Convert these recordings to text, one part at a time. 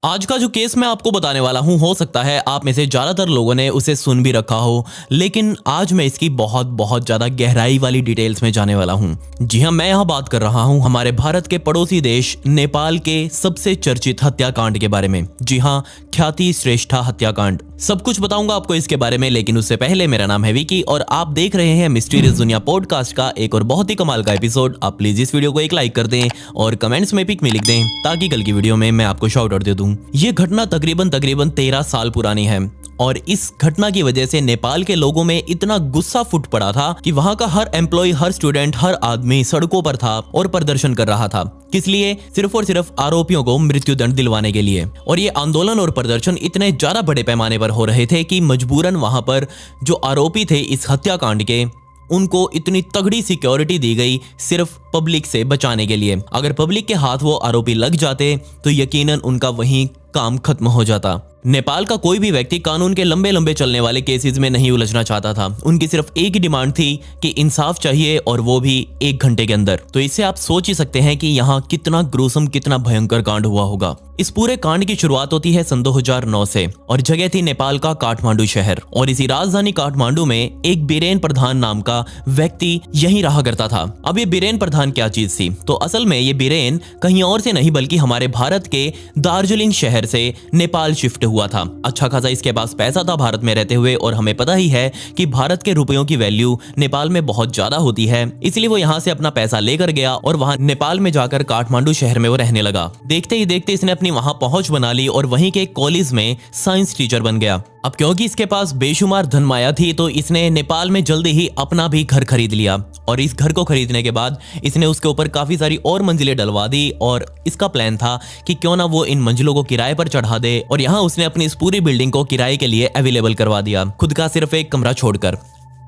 आज का जो केस मैं आपको बताने वाला हूं, हो सकता है आप में से ज्यादातर लोगों ने उसे सुन भी रखा हो, लेकिन आज मैं इसकी बहुत बहुत ज्यादा गहराई वाली डिटेल्स में जाने वाला हूं। जी हां, मैं यहां बात कर रहा हूं हमारे भारत के पड़ोसी देश नेपाल के सबसे चर्चित हत्याकांड के बारे में। जी हां, ख्याति श्रेष्ठा हत्याकांड। सब कुछ बताऊंगा आपको इसके बारे में, लेकिन उससे पहले मेरा नाम है विकी और आप देख रहे हैं मिस्टीरियस दुनिया पॉडकास्ट का एक और बहुत ही कमाल का एपिसोड। आप प्लीज इस वीडियो को एक लाइक कर दें और कमेंट्स में पिक में लिख दें ताकि कल की वीडियो में मैं आपको शाउट आउट दे दूं। ये घटना तकरीबन 13 साल पुरानी है और इस घटना की वजह से नेपाल के लोगों में इतना गुस्सा फूट पड़ा था कि वहां का हर एम्प्लॉय, हर स्टूडेंट, हर आदमी सड़कों पर था और प्रदर्शन कर रहा था। किस लिए? सिर्फ और सिर्फ आरोपियों को मृत्युदंड दिलवाने के लिए। और ये आंदोलन और प्रदर्शन इतने ज्यादा बड़े पैमाने पर हो रहे थे कि मजबूरन वहां पर जो आरोपी थे इस हत्याकांड के, उनको इतनी तगड़ी सिक्योरिटी दी गई सिर्फ पब्लिक से बचाने के लिए। अगर पब्लिक के हाथ वो आरोपी लग जाते तो यकीनन उनका वहीं काम खत्म हो जाता। नेपाल का कोई भी व्यक्ति कानून के लंबे लंबे चलने वाले केसेस में नहीं उलझना चाहता था। उनकी सिर्फ एक ही डिमांड थी कि इंसाफ चाहिए, और वो भी 1 घंटे के अंदर। तो इससे आप सोच ही सकते हैं कि यहाँ कितना ग्रूसम, कितना भयंकर कांड हुआ होगा। इस पूरे कांड की शुरुआत होती है सन 2009 से और जगह थी नेपाल का काठमांडू शहर। और इसी राजधानी काठमांडू में एक बीरेन प्रधान नाम का व्यक्ति यहीं रहा करता था। अब ये बीरेन प्रधान क्या चीज थी? तो असल में ये बीरेन कहीं और से नहीं बल्कि हमारे भारत के दार्जिलिंग शहर से नेपाल शिफ्ट हुआ था। अच्छा खासा इसके पास पैसा था भारत में रहते हुए, और हमें पता ही है कि भारत के रुपयों की वैल्यू नेपाल में बहुत ज्यादा होती है। इसलिए वो यहाँ से अपना पैसा लेकर गया और वहां नेपाल में जाकर काठमांडू शहर में वो रहने लगा। देखते ही देखते इसने अपनी वहां पहुंच बना ली और वहीं के कॉलेज में साइंस टीचर बन गया। अब क्योंकि इसके पास बेशुमार धनमाया थी तो इसने नेपाल में जल्दी ही अपना भी घर खरीद लिया। और इस घर को खरीदने के बाद इसने उसके ऊपर काफी सारी और मंजिलें डलवा दी और इसका प्लान था कि क्यों ना वो इन मंजिलों को किराए पर चढ़ा दे। और यहाँ उसने अपनी इस पूरी बिल्डिंग को किराए के लिए अवेलेबल करवा दिया, खुद का सिर्फ एक कमरा छोड़कर।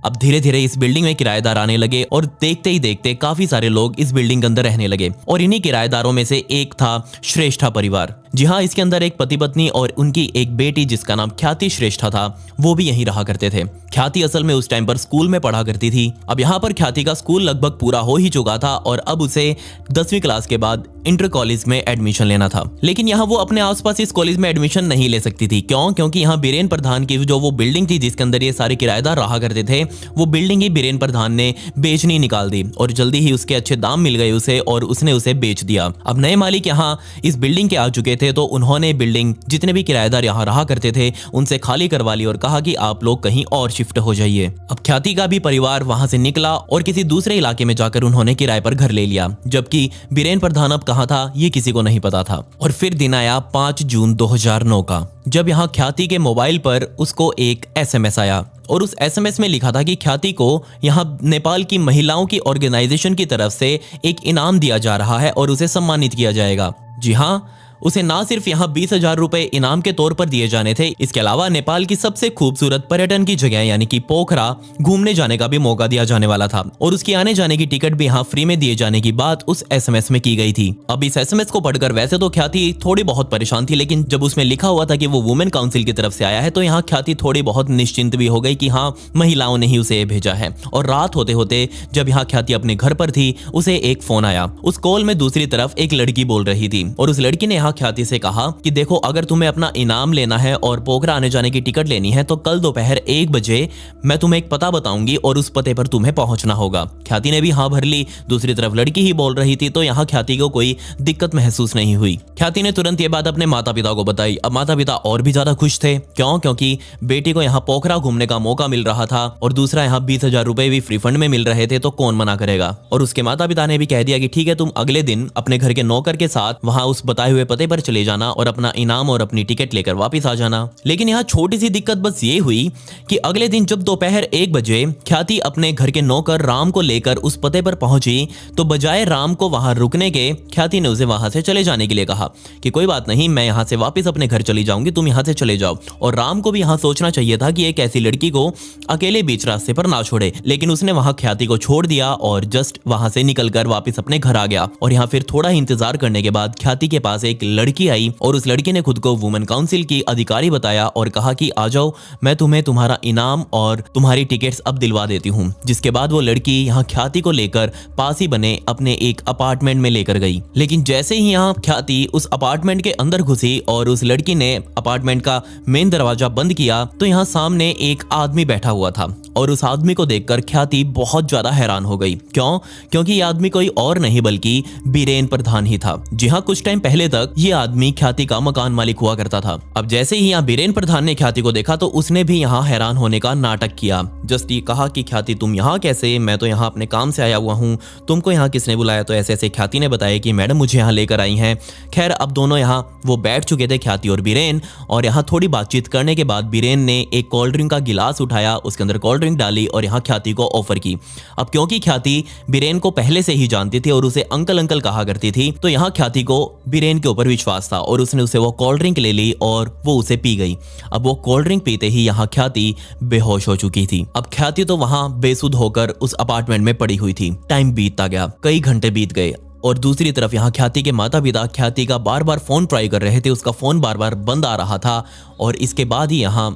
अब धीरे धीरे इस बिल्डिंग में किराएदार आने लगे और देखते ही देखते काफी सारे लोग इस बिल्डिंग के अंदर रहने लगे। और इन्हीं किराएदारों में से एक था श्रेष्ठा परिवार। जी हाँ, इसके अंदर एक पति पत्नी और उनकी एक बेटी जिसका नाम ख्याति श्रेष्ठा था, वो भी यहीं रहा करते थे। ख्याति असल में उस टाइम पर स्कूल में पढ़ा करती थी। अब यहाँ पर ख्याति का स्कूल लगभग पूरा हो ही चुका था और अब उसे 10वीं क्लास के बाद इंटर कॉलेज में एडमिशन लेना था। लेकिन यहाँ वो अपने आसपास इस कॉलेज में एडमिशन नहीं ले सकती थी। क्यों? क्योंकि यहाँ बीरेन प्रधान की जो वो बिल्डिंग थी जिसके अंदर ये सारे किराएदार रहा करते थे, वो बिल्डिंग ही बीरेन प्रधान ने बेचनी निकाल दी और जल्दी ही उसके अच्छे दाम मिल गए उसे और उसने उसे बेच दिया। अब नए मालिक यहाँ इस बिल्डिंग के आ चुके थे तो उन्होंने बिल्डिंग, जितने भी किराएदार यहाँ रहा करते थे, उनसे खाली करवा ली और कहा कि आप लोग कहीं और शिफ्ट हो जाइए। अब ख्याति का भी परिवार वहां से निकला और किसी दूसरे इलाके में जाकर उन्होंने किराए पर घर ले लिया, जबकि बीरेन प्रधान अब कहाँ था ये किसी को नहीं पता था। और फिर दिन आया 5 जून 2009 का, जब यहाँ ख्याति के मोबाइल पर उसको एक SMS आया और उस SMS में लिखा था कि ख्याति को यहाँ नेपाल की महिलाओं की ऑर्गेनाइजेशन की तरफ से एक इनाम दिया जा रहा है और उसे सम्मानित किया जाएगा। जी हाँ, उसे ना सिर्फ यहाँ 20,000 रुपए इनाम के तौर पर दिए जाने थे, इसके अलावा नेपाल की सबसे खूबसूरत पर्यटन की जगह यानी कि पोखरा घूमने जाने का भी मौका दिया जाने वाला था और उसकी आने जाने की टिकट भी यहाँ फ्री में दिए जाने की बात उस SMS में की गई थी। अब इस SMS को पढ़कर वैसे तो ख्याति थोड़ी बहुत परेशान थी, लेकिन जब उसमें लिखा हुआ था कि वो वुमेन काउंसिल की तरफ से आया है तो यहाँ ख्याति थोड़ी बहुत निश्चिंत भी हो गई कि हाँ, महिलाओं ने ही उसे भेजा है। और रात होते होते जब यहाँ ख्याति अपने घर पर थी, उसे एक फोन आया। उस कॉल में दूसरी तरफ एक लड़की बोल रही थी और उस लड़की ने ख्याति से कहा कि देखो, अगर तुम्हें अपना इनाम लेना है और पोखरा आने जाने की टिकट लेनी है तो कल दोपहर 1 बजे मैं तुम्हें एक पता बताऊंगी और उस पते पर तुम्हें पहुंचना होगा। ख्याति ने भी हाँ भर ली। दूसरी तरफ लड़की ही बोल रही थी तो यहाँ ख्याति को कोई दिक्कत महसूस नहीं हुई। ख्याति ने तुरंत ये बात अपने माता पिता को बताई। अब माता पिता और भी ज्यादा खुश थे। क्यों? क्योंकि बेटी को यहाँ पोखरा घूमने का मौका मिल रहा था और दूसरा यहाँ 20,000 रुपए भी फ्री फंड में मिल रहे थे, तो कौन मना करेगा। और उसके माता पिता ने भी कह दिया कि ठीक है, तुम अगले दिन अपने घर के नौकर के साथ वहां उस बताए हुए पते पर चले जाना और अपना इनाम और अपनी टिकट लेकर वापस आ जाना। लेकिन यहाँ छोटी सी दिक्कत बस ये हुई कि अगले दिन जब दोपहर 1 बजे ख्याति अपने घर के नौकर राम को लेकर उस पते पर पहुंची तो बजाय राम को वहां रुकने के, ख्याति ने उसे वहां से चले जाने के लिए कहा कि कोई बात नहीं, मैं यहाँ से वापस अपने घर चली जाऊंगी, तुम यहाँ से चले जाओ। और राम को भी यहाँ सोचना चाहिए था कि एक ऐसी लड़की को अकेले बीच रास्ते पर ना छोड़े, लेकिन उसने वहां ख्याति को छोड़ दिया और जस्ट वहां से निकलकर वापस अपने घर आ गया। और यहाँ फिर थोड़ा ही इंतजार करने के बाद ख्याति के पास एक लड़की आई और उस लड़की ने खुद को वुमेन काउंसिल की अधिकारी बताया और कहा कि आ जाओ, मैं तुम्हें तुम्हारा इनाम और तुम्हारी टिकट्स अब दिलवा देती हूँ। जिसके बाद वो लड़की यहाँ ख्याति को लेकर पास ही बने अपने एक अपार्टमेंट में लेकर गई। लेकिन जैसे ही यहाँ ख्याति उस अपार्टमेंट के अंदर घुसी और उस लड़की ने अपार्टमेंट का मेन दरवाजा बंद किया तो यहाँ सामने एक आदमी बैठा हुआ था और उस आदमी को देखकर ख्याति बहुत ज्यादा हैरान हो गई। क्यों? क्योंकि ये आदमी कोई और नहीं बल्कि बीरेन प्रधान ही था। जी हाँ, कुछ टाइम पहले तक ये आदमी ख्याति का मकान मालिक हुआ करता था। अब जैसे ही यहाँ बीरेन प्रधान ने ख्याति को देखा तो उसने भी यहाँ हैरान होने का नाटक किया। जस्ट ये कहा कि ख्याति तुम यहाँ कैसे? मैं तो यहाँ अपने काम से आया हुआ हूँ, तुमको यहाँ किसने बुलाया? तो ऐसे ऐसे ख्याति ने बताया कि मैडम मुझे यहाँ लेकर आई हैं। खैर अब दोनों यहाँ वो बैठ चुके थे, ख्याति और बीरेन, और यहाँ थोड़ी बातचीत करने के बाद बीरेन ने एक कोल्ड ड्रिंक का गिलास उठाया, उसके अंदर कोल्ड ड्रिंक डाली और यहाँ ख्याति को ऑफर की। अब क्योंकि ख्याति बीरेन को पहले से ही जानती थी और उसे अंकल अंकल कहा करती थी, तो यहाँ ख्याति को बीरेन के ऊपर विश्वास था और उसने उसे वो कोल्ड ड्रिंक ले ली और वो उसे पी गई। अब वो कोल्ड ड्रिंक पीते ही यहाँ ख्याति बेहोश हो चुकी थी। अब ख्याति तो वहां बेसुध होकर उस अपार्टमेंट में पड़ी हुई थी। टाइम बीतता गया, कई घंटे बीत गए और दूसरी तरफ यहाँ ख्याति के माता पिता ख्याति का बार बार फोन ट्राई कर रहे थे। उसका फोन बार बार बंद आ रहा था और इसके बाद ही यहाँ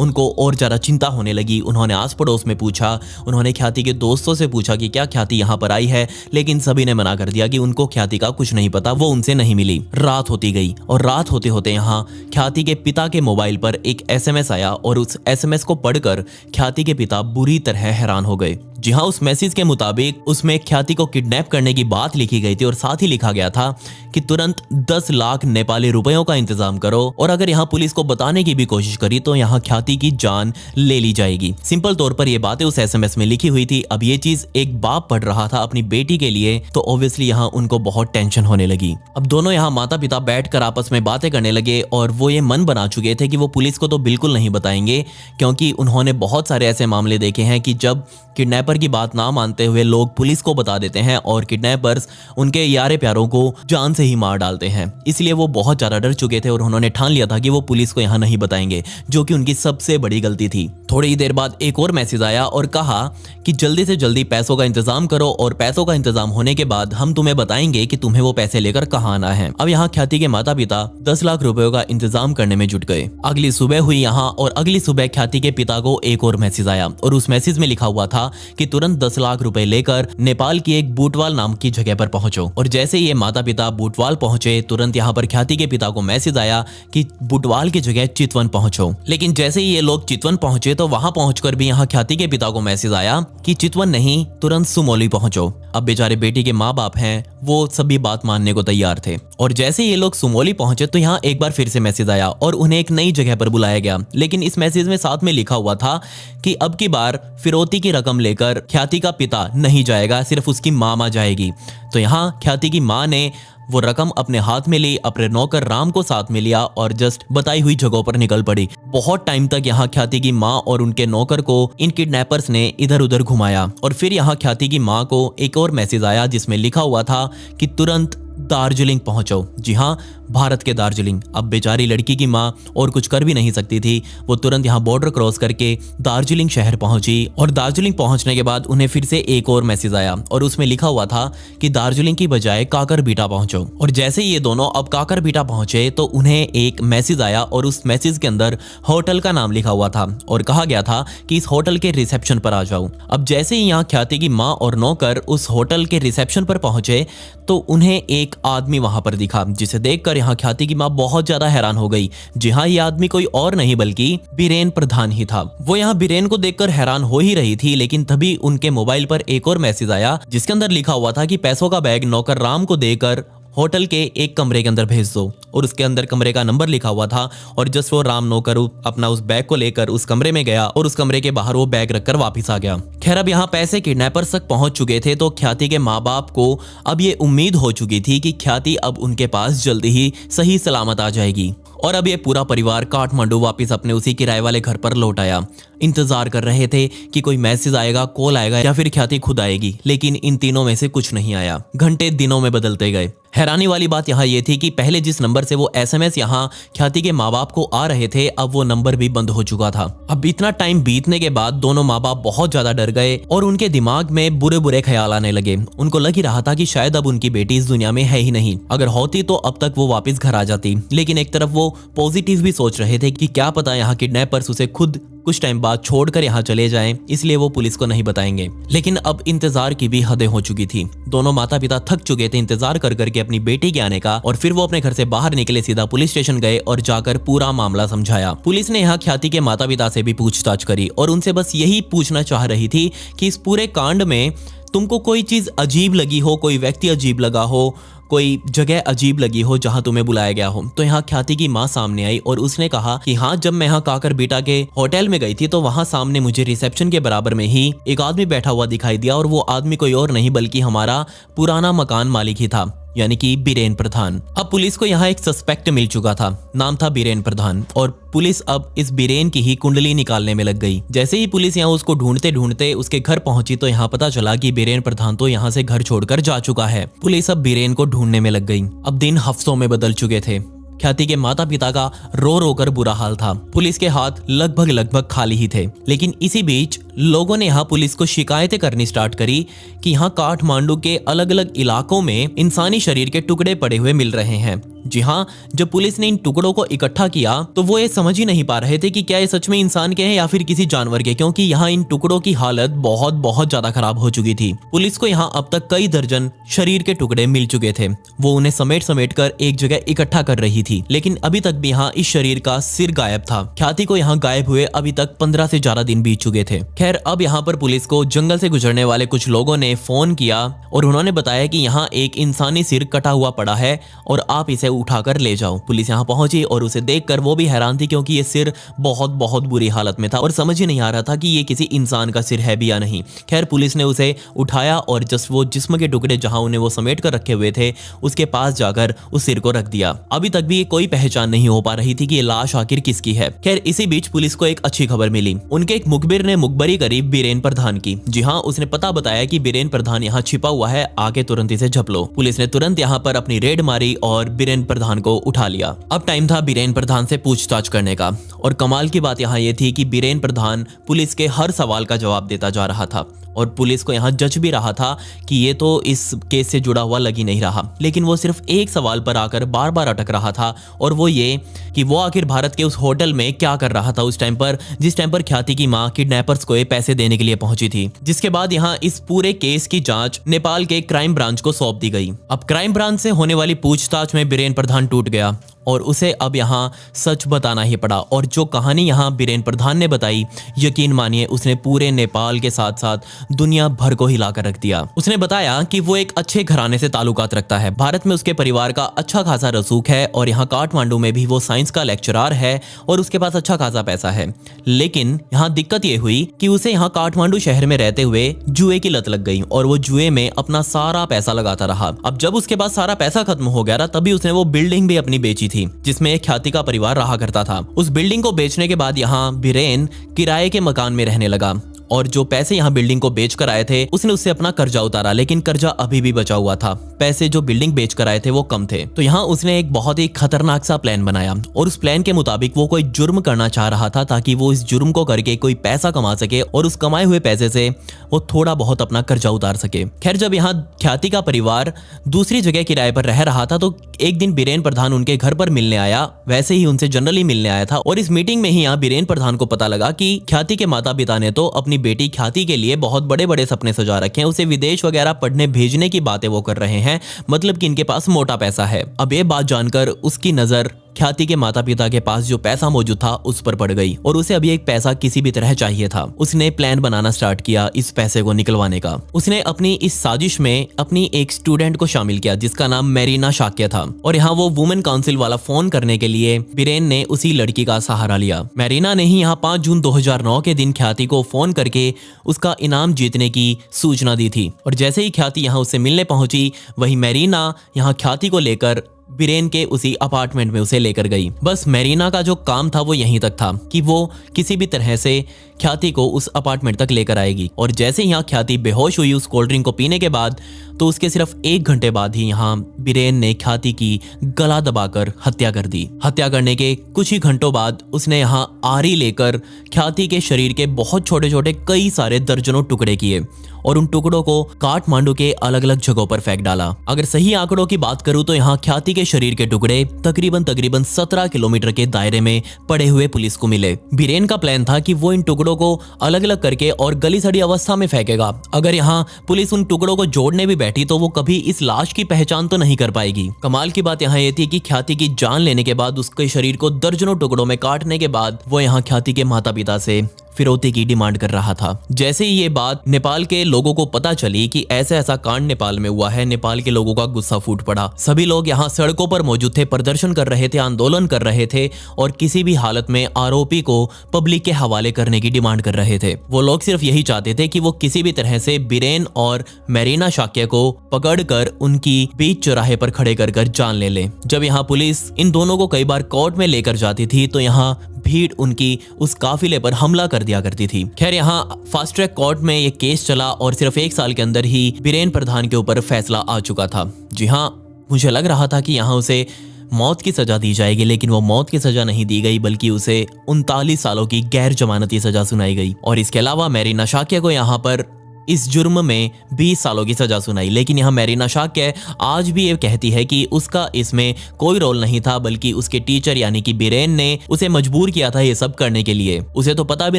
उनको और ज़्यादा चिंता होने लगी। उन्होंने आस पड़ोस में पूछा, उन्होंने ख्याति के दोस्तों से पूछा कि क्या ख्याति यहाँ पर आई है, लेकिन सभी ने मना कर दिया कि उनको ख्याति का कुछ नहीं पता, वो उनसे नहीं मिली। रात होती गई और रात होते होते यहाँ ख्याति के पिता के मोबाइल पर एक SMS आया और उस SMS को पढ़कर ख्याति के पिता बुरी तरह हैरान हो गए। जी हाँ, उस मैसेज के मुताबिक उसमें ख्याति को किडनैप करने की बात लिखी गई थी और साथ ही लिखा गया था कि तुरंत 10 लाख नेपाली रुपयों का इंतजाम करो और अगर यहाँ पुलिस को बताने की भी कोशिश करी तो यहाँ ख्याति की जान ले ली जाएगी। सिंपल तौर पर ये बातें उस SMS में लिखी हुई थी। अब ये चीज एक बाप पढ़ रहा था अपनी बेटी के लिए, तो ऑब्वियसली यहाँ उनको बहुत टेंशन होने लगी। अब दोनों यहाँ माता पिता बैठकर आपस में बातें करने लगे और वो ये मन बना चुके थे कि वो पुलिस को तो बिल्कुल नहीं बताएंगे, क्योंकि उन्होंने बहुत सारे ऐसे मामले देखे हैं कि जब किडनैपर की बात ना मानते हुए लोग पुलिस को बता देते हैं और किडनैपर्स उनके यारे प्यारों को जान से ही मार डालते हैं। इसलिए वो बहुत ज्यादा डर चुके थे और उन्होंने ठान लिया था कि वो पुलिस को यहाँ नहीं बताएंगे, जो कि उनकी सबसे बड़ी गलती थी। थोड़ी ही देर बाद एक और मैसेज आया और कहा कि जल्दी से जल्दी पैसों का इंतजाम करो और पैसों का इंतजाम होने के बाद हम तुम्हें बताएंगे कि तुम्हें वो पैसे लेकर कहाँ आना है। अब यहाँ ख्याति के माता पिता 10 लाख रुपयों का इंतजाम करने में जुट गए। अगली सुबह हुई यहाँ और अगली सुबह ख्याति के पिता को एक और मैसेज आया और उस मैसेज में लिखा हुआ था कि तुरंत 10 लाख रुपए लेकर नेपाल की एक बूटवाल नाम की जगह पर पहुंचो। और जैसे ये माता पिता बूटवाल पहुंचे, तुरंत यहाँ पर ख्याति के पिता को मैसेज आया कि बूटवाल की जगह चितवन पहुंचो। लेकिन जैसे ही ये लोग चितवन पहुंचे तो वहां पहुंचकर भी यहाँ ख्याति के पिता को मैसेज आया कि चितवन नहीं, तुरंत सुमोली पहुंचो। अब बेचारे बेटी के माँ बाप हैं, वो सभी बात मानने को तैयार थे। और जैसे ये लोग सुमोली पहुंचे तो यहाँ एक बार फिर से मैसेज आया और उन्हें एक नई जगह पर बुलाया गया। लेकिन इस मैसेज में साथ में लिखा हुआ था कि अब की बार फिरौती की रकम लेकर ख्याति का पिता नहीं जाएगा, सिर्फ उसकी मामा जाएगी। तो यहाँ ख्याति की माँ ने वो रकम अपने हाथ में ली, अपने नौकर राम को साथ में लिया और जस्ट बताई हुई जगहों पर निकल पड़ी। बहुत टाइम तक यहाँ ख्याति की माँ और उनके नौकर को इन किडनैपर्स ने इधर उधर घुमाया और फिर यहाँ ख्याति की माँ को एक और मैसेज आया जिसमें लिखा हुआ था कि तुरंत दार्जिलिंग पहुंचो। जी हाँ, भारत के दार्जिलिंग। अब बेचारी लड़की की माँ और कुछ कर भी नहीं सकती थी, वो तुरंत यहाँ बॉर्डर क्रॉस करके दार्जिलिंग शहर पहुंची और दार्जिलिंग पहुंचने के बाद उन्हें फिर से एक और मैसेज आया और उसमें लिखा हुआ था कि दार्जिलिंग की बजाय काकरबीटा पहुंचो। और जैसे ये दोनों अब काकरबीटा पहुंचे तो उन्हें एक मैसेज आया और उस मैसेज के अंदर होटल का नाम लिखा हुआ था और कहा गया था कि इस होटल के रिसेप्शन पर आ जाओ। अब जैसे ही यहाँ ख्याति की माँ और नौकर उस होटल के रिसेप्शन पर पहुंचे तो उन्हें एक आदमी वहां पर दिखा, जिसे देखकर यहाँ ख्याति की माँ बहुत ज्यादा हैरान हो गई। जी हाँ, ये आदमी कोई और नहीं बल्कि बीरेन प्रधान ही था। वो यहाँ बीरेन को देखकर हैरान हो ही रही थी, लेकिन तभी उनके मोबाइल पर एक और मैसेज आया जिसके अंदर लिखा हुआ था कि पैसों का बैग नौकर राम को देकर होटल के एक कमरे के अंदर भेज दो। और उसके अंदर कमरे का नंबर लिखा हुआ था और जस्ट वो राम नौकर अपना उस बैग को लेकर उस कमरे में गया और उस कमरे के बाहर वो बैग रखकर वापस आ गया। खैर अब यहाँ पैसे किडनैपर्स तक पहुंच चुके थे तो ख्याति के माँ बाप को अब ये उम्मीद हो चुकी थी कि ख्याति अब उनके पास जल्दी ही सही सलामत आ जाएगी और अब ये पूरा परिवार काठमांडू वापस अपने उसी किराए वाले घर पर लौट आया। इंतजार कर रहे थे कि कोई मैसेज आएगा, कॉल आएगा या फिर ख्याति खुद आएगी, लेकिन इन तीनों में से कुछ नहीं आया। घंटे दिनों में बदलते गए। हैरानी वाली बात यहाँ ये थी कि पहले जिस नंबर से वो एसएमएस यहाँ ख्याति के माँ बाप को आ रहे थे, अब वो नंबर भी बंद हो चुका था। अब इतना टाइम बीतने के बाद दोनों माँ बाप बहुत ज्यादा डर गए और उनके दिमाग में बुरे बुरे ख्याल आने लगे। उनको लग ही रहा था कि शायद अब उनकी बेटी इस दुनिया में है ही नहीं, अगर होती तो अब तक वो वापस घर आ जाती। लेकिन एक तरफ वो पॉजिटिव भी सोच रहे थे कि क्या पता यहाँ किडनैपर्स उसे खुद कुछ टाइम बाद छोड़कर यहाँ चले जाएं, इसलिए वो पुलिस को नहीं बताएंगे। लेकिन अब इंतजार की भी हदें हो चुकी थी। दोनों माता पिता थक चुके थे इंतजार कर करके अपनी बेटी के आने का, और फिर वो अपने घर से बाहर निकले, सीधा पुलिस स्टेशन गए और जाकर पूरा मामला समझाया। पुलिस ने यहाँ ख्याति के माता पिता से भी पूछताछ करी और उनसे बस यही पूछना चाह रही थी कि इस पूरे कांड में तुमको कोई चीज अजीब लगी हो, कोई व्यक्ति अजीब लगा हो, कोई जगह अजीब लगी हो जहां तुम्हें बुलाया गया हो। तो यहाँ ख्याति की माँ सामने आई और उसने कहा कि हाँ, जब मैं यहाँ काकर बेटा के होटल में गई थी तो वहां सामने मुझे रिसेप्शन के बराबर में ही एक आदमी बैठा हुआ दिखाई दिया, और वो आदमी कोई और नहीं बल्कि हमारा पुराना मकान मालिक ही था, यानी कि बीरेन प्रधान। अब पुलिस को यहाँ एक सस्पेक्ट मिल चुका था, नाम था बीरेन प्रधान, और पुलिस अब इस बीरेन की ही कुंडली निकालने में लग गई। जैसे ही पुलिस यहाँ उसको ढूंढते ढूंढते उसके घर पहुंची तो यहाँ पता चला कि बीरेन प्रधान तो यहाँ से घर छोड़कर जा चुका है। पुलिस अब बीरेन को ढूंढने में लग गई। अब दिन हफ्तों में बदल चुके थे। ख्याति के माता पिता का रो रो कर बुरा हाल था। पुलिस के हाथ लगभग खाली ही थे। लेकिन इसी बीच लोगों ने यहाँ पुलिस को शिकायतें करनी स्टार्ट करी कि यहाँ काठमांडू के अलग अलग इलाकों में इंसानी शरीर के टुकड़े पड़े हुए मिल रहे हैं। जी हाँ, जब पुलिस ने इन टुकड़ों को इकट्ठा किया तो वो ये समझ ही नहीं पा रहे थे कि क्या ये सच में इंसान के हैं या फिर किसी जानवर के, क्योंकि यहाँ इन टुकड़ों की हालत बहुत ज्यादा खराब हो चुकी थी। पुलिस को यहाँ अब तक कई दर्जन शरीर के टुकड़े मिल चुके थे। वो उन्हें समेट कर एक जगह इकट्ठा कर रही थी, लेकिन अभी तक भी यहाँ इस शरीर का सिर गायब था। ख्याति को यहाँ गायब हुए अभी तक 15 से ज्यादा दिन बीत चुके थे। खैर, अब यहाँ पर पुलिस को जंगल से गुजरने वाले कुछ लोगों ने फोन किया और उन्होंने बताया कि यहाँ एक इंसानी सिर कटा हुआ पड़ा है और आप इसे उठाकर ले जाओ। पुलिस यहाँ पहुंची और उसे देखकर वो भी हैरान थी, क्योंकि ये सिर बहुत बुरी हालत में था और समझ ही नहीं आ रहा था कि ये किसी इंसान का सिर है भी या नहीं। खैर, पुलिस ने उसे उठाया और जस्ट वो जिस्म के टुकड़े जहां उन्हें वो समेट कर रखे हुए थे उसके पास जाकर उस सिर को रख दिया। अभी तक भी कोई पहचान नहीं हो पा रही थी कि ये लाश आखिर किसकी है। खैर, इसी बीच पुलिस को एक अच्छी खबर मिली। उनके एक मुखबिर ने मुखबरी करी बीरेन प्रधान की। जी हाँ, उसने पता बताया कि बीरेन प्रधान यहाँ छिपा हुआ है, आगे तुरंत इसे झप लो। पुलिस ने तुरंत यहाँ पर अपनी रेड मारी और बीरेन प्रधान को उठा लिया। अब टाइम था बीरेन प्रधान से पूछताछ करने का, और कमाल की बात यहाँ ये थी कि बीरेन प्रधान पुलिस के हर सवाल का जवाब देता जा रहा था और पुलिस को यहाँ जज भी रहा था कि ये तो इस केस से जुड़ा हुआ लग ही नहीं रहा। लेकिन वो सिर्फ एक सवाल पर आकर बार बार अटक रहा था, और वो ये कि वो आखिर भारत के उस होटल में क्या कर रहा था उस टाइम पर, जिस टाइम पर ख्याति की माँ किडनैपर्स को ये पैसे देने के लिए पहुंची थी। जिसके बाद यहाँ इस पूरे केस की जांच नेपाल के क्राइम ब्रांच को सौंप दी गई। अब क्राइम ब्रांच से होने वाली पूछताछ में बीरेन प्रधान टूट गया और उसे अब यहाँ सच बताना ही पड़ा। और जो कहानी यहाँ बीरेन प्रधान ने बताई, यकीन मानिए उसने पूरे नेपाल के साथ साथ दुनिया भर को हिला कर रख दिया। उसने बताया कि वो एक अच्छे घराने से ताल्लुकात रखता है, भारत में उसके परिवार का अच्छा खासा रसूख है और यहाँ काठमांडू में भी वो साइंस का लेक्चरर है और उसके पास अच्छा खासा पैसा है। लेकिन यहाँ दिक्कत ये हुई कि उसे यहाँ काठमांडू शहर में रहते हुए जुए की लत लग गई और वो जुए में अपना सारा पैसा लगाता रहा। अब जब उसके पास सारा पैसा खत्म हो गया तभी उसने वो बिल्डिंग भी अपनी बेची थी जिसमें ख्याति का परिवार रहा करता था। उस बिल्डिंग को बेचने के बाद यहाँ बीरेन किराए के मकान में रहने लगा और जो पैसे यहाँ बिल्डिंग को बेच कर आए थे उसने उससे अपना कर्जा उतारा, लेकिन कर्जा अभी भी बचा हुआ था। पैसे जो बिल्डिंग बेच कर आए थे वो कम थे। तो यहाँ उसने एक बहुत ही खतरनाक सा प्लान बनाया और उस प्लान के मुताबिक वो कोई जुर्म करना चाह रहा था ताकि वो इस जुर्म को करके कोई पैसा कमा सके और उस कमाए हुए पैसे से वो थोड़ा बहुत अपना कर्जा उतार सके। खैर, जब यहाँ ख्याति का परिवार दूसरी जगह किराए पर रह रहा था तो एक दिन बीरेन प्रधान उनके घर पर मिलने आया, वैसे ही उनसे जनरली मिलने आया था। और इस मीटिंग में ही यहाँ बीरेन प्रधान को पता लगा कि ख्याति के माता पिता ने तो अपनी बेटी ख्याति के लिए बहुत बड़े बड़े सपने सजा रखे हैं, उसे विदेश वगैरह पढ़ने भेजने की बातें वो कर रहे हैं, मतलब कि इनके पास मोटा पैसा है। अब ये बात जानकर उसकी नजर ख्याति के माता पिता के पास जो पैसा मौजूद था उस पर पड़ गई और उसे अभी एक पैसा किसी भी तरह चाहिए था। उसने प्लान बनाना स्टार्ट किया इस पैसे को निकलवाने का। उसने अपनी इस साजिश में अपनी एक स्टूडेंट को शामिल किया जिसका नाम मेरीना शाक्य था और यहाँ वो वुमेन काउंसिल वाला फोन करने के लिए बीरेन ने उसी लड़की का सहारा लिया। मेरीना ने ही यहाँ 5 जून 2009 के दिन ख्याति को फोन करके उसका इनाम जीतने की सूचना दी थी और जैसे ही ख्याति यहाँ उससे मिलने पहुंची वही मेरीना यहाँ ख्याति को लेकर बीरेन के उसी अपार्टमेंट में उसे लेकर गई। बस मेरीना का जो काम था वो यहीं तक था कि वो किसी भी तरह से ख्याति को उस अपार्टमेंट तक लेकर आएगी। और जैसे ही यहाँ ख्याति बेहोश हुई उस कोल्ड ड्रिंक को पीने के बाद, तो उसके सिर्फ 1 घंटे बाद ही यहाँ बीरेन ने ख्याति की गला दबाकर हत्या कर दी। हत्या करने के कुछ ही घंटों बाद उसने यहाँ आरी लेकर ख्याति के शरीर के बहुत छोटे छोटे कई सारे दर्जनों टुकड़े किए और उन टुकड़ों को काठमांडू के अलग अलग जगहों पर फेंक डाला। अगर सही आंकड़ों की बात करूं तो यहाँ ख्याति के शरीर के टुकड़े तकरीबन 17 किलोमीटर के दायरे में पड़े हुए पुलिस को मिले। बीरेन का प्लान था कि वो इन टुकड़ों को अलग अलग करके और गली सड़ी अवस्था में फेंकेगा। अगर यहाँ पुलिस उन टुकड़ों को जोड़ने भी बैठी तो वो कभी इस लाश की पहचान तो नहीं कर पाएगी। कमाल की बात यहाँ ये थी कि ख्याति की जान लेने के बाद, उसके शरीर को दर्जनों टुकड़ों में काटने के बाद, वो यहाँ ख्याति के माता पिता से फिरौती की डिमांड कर रहा था। जैसे ही ये बात नेपाल के लोगों को पता चली कि ऐसा कांड नेपाल में हुआ है, नेपाल के लोगों का गुस्सा फूट पड़ा। सभी लोग यहाँ सड़कों पर मौजूद थे, प्रदर्शन कर रहे थे, आंदोलन कर रहे थे और किसी भी हालत में आरोपी को पब्लिक के हवाले करने की डिमांड कर रहे थे। वो लोग सिर्फ यही चाहते थे कि वो किसी भी तरह से बीरेन और मेरीना शाक्य को पकड़कर उनकी बीच चौराहे पर खड़े कर जान ले। जब यहाँ पुलिस इन दोनों को कई बार कोर्ट में लेकर जाती थी तो यहाँ भीड़ उनकी उस काफिले पर हमला कर दिया करती थी। खैर यहाँ फास्ट ट्रैक कोर्ट में ये केस चला और सिर्फ 1 साल के अंदर ही बीरेन प्रधान के ऊपर फैसला आ चुका था। जी हाँ, मुझे लग रहा था कि यहाँ उसे मौत की सजा दी जाएगी, लेकिन वो मौत की सजा नहीं दी गई बल्कि उसे 39 सालों की गैर जमानती सजा सुनाई गई। और इसके अलावा मेरीना शाक्य को यहाँ पर इस जुर्म में 20 सालों की सजा सुनाई। लेकिन यहाँ मेरीना शाक्य आज भी ये कहती है कि उसका इसमें कोई रोल नहीं था, बल्कि उसके टीचर यानी कि बीरेन ने उसे मजबूर किया था ये सब करने के लिए। उसे तो पता भी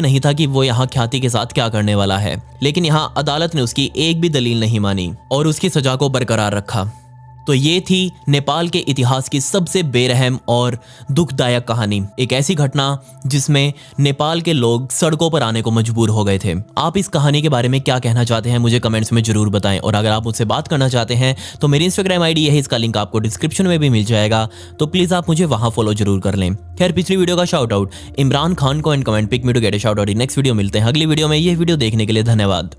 नहीं था कि वो यहाँ ख्याति के साथ क्या करने वाला है। लेकिन यहाँ अदालत ने उसकी एक भी दलील नहीं मानी और उसकी सजा को बरकरार रखा। तो ये थी नेपाल के इतिहास की सबसे बेरहम और दुखदायक कहानी। एक ऐसी घटना जिसमें नेपाल के लोग सड़कों पर आने को मजबूर हो गए थे। आप इस कहानी के बारे में क्या कहना चाहते हैं मुझे कमेंट्स में जरूर बताएं। और अगर आप मुझसे बात करना चाहते हैं तो मेरी इंस्टाग्राम आईडी है, इसका लिंक आपको डिस्क्रिप्शन में भी मिल जाएगा, तो प्लीज आप मुझे वहां फॉलो जरूर कर लें। खैर, पिछली वीडियो का शाउट आउट इमरान खान को and comment pick me to get a shout out in next video. मिलते हैं अगली वीडियो में। ये वीडियो देखने के लिए धन्यवाद।